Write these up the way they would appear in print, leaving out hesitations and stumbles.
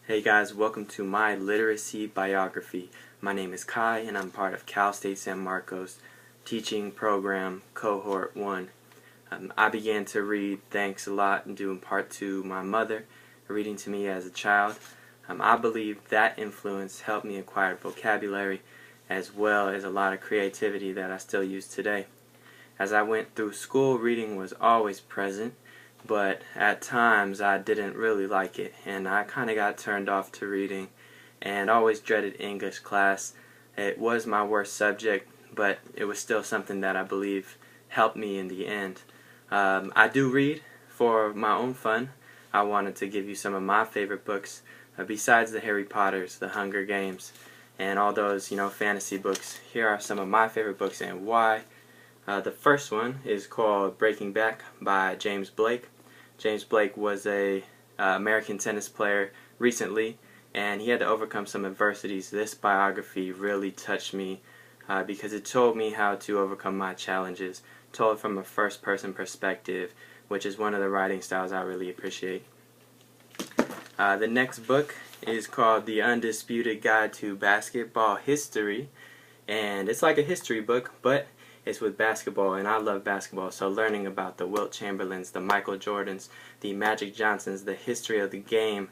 Hey guys, welcome to my literacy biography. My name is Kai and I'm part of Cal State San Marcos teaching program cohort 1. I began to read thanks a lot and due in part to my mother reading to me as a child. I believe that influence helped me acquire vocabulary as well as a lot of creativity that I still use today. As I went through school, reading was always present, but at times I didn't really like it, and I kind of got turned off to reading and always dreaded English class. It was my worst subject, but it was still something that I believe helped me in the end. I do read for my own fun. I wanted to give you some of my favorite books besides the Harry Potters, the Hunger Games, and all those fantasy books. Here are some of my favorite books and why. The first one is called Breaking Back by James Blake. James Blake was a American tennis player recently, and he had to overcome some adversities. This biography really touched me because it told me how to overcome my challenges, told from a first-person perspective, which is one of the writing styles I really appreciate. The next book is called The Undisputed Guide to Basketball History, and it's like a history book, but it's with basketball, and I love basketball, so learning about the Wilt Chamberlains, the Michael Jordans, the Magic Johnsons, the history of the game.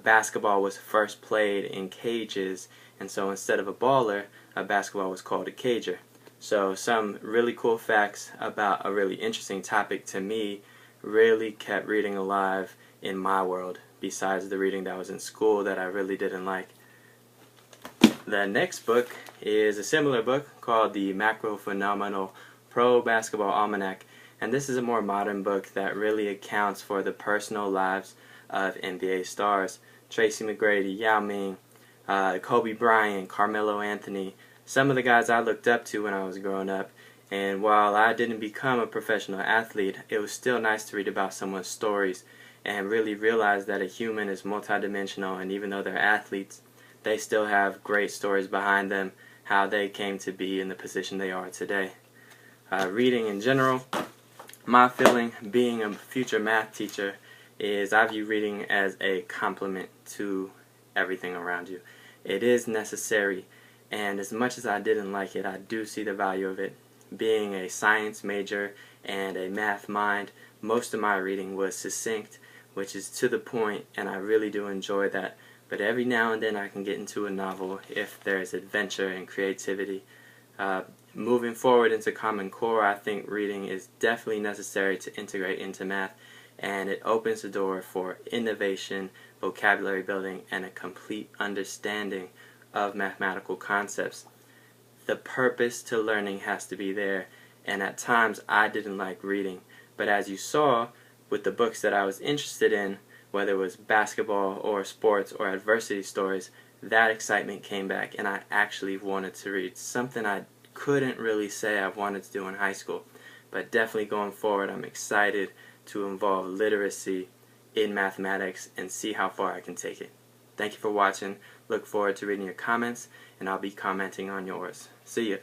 Basketball was first played in cages, and so instead of a baller, basketball was called a cager. So some really cool facts about a really interesting topic to me really kept reading alive in my world, besides the reading that was in school that I really didn't like. The next book is a similar book called the Macro-Phenomenal Pro Basketball Almanac, and this is a more modern book that really accounts for the personal lives of NBA stars. Tracy McGrady, Yao Ming, Kobe Bryant, Carmelo Anthony, some of the guys I looked up to when I was growing up. And while I didn't become a professional athlete, it was still nice to read about someone's stories and really realize that a human is multidimensional, and even though they're athletes, they still have great stories behind them, how they came to be in the position they are today. Reading in general, my feeling being a future math teacher is I view reading as a complement to everything around you. It is necessary, and as much as I didn't like it, I do see the value of it. Being a science major and a math mind, most of my reading was succinct, which is to the point, and I really do enjoy that. But every now and then I can get into a novel if there's adventure and creativity. Moving forward into Common Core, I think reading is definitely necessary to integrate into math, and it opens the door for innovation, vocabulary building, and a complete understanding of mathematical concepts. The purpose to learning has to be there, and at times I didn't like reading. But as you saw with the books that I was interested in, whether it was basketball or sports or adversity stories, that excitement came back and I actually wanted to read. Something I couldn't really say I wanted to do in high school. But definitely going forward, I'm excited to involve literacy in mathematics and see how far I can take it. Thank you for watching. Look forward to reading your comments, and I'll be commenting on yours. See ya.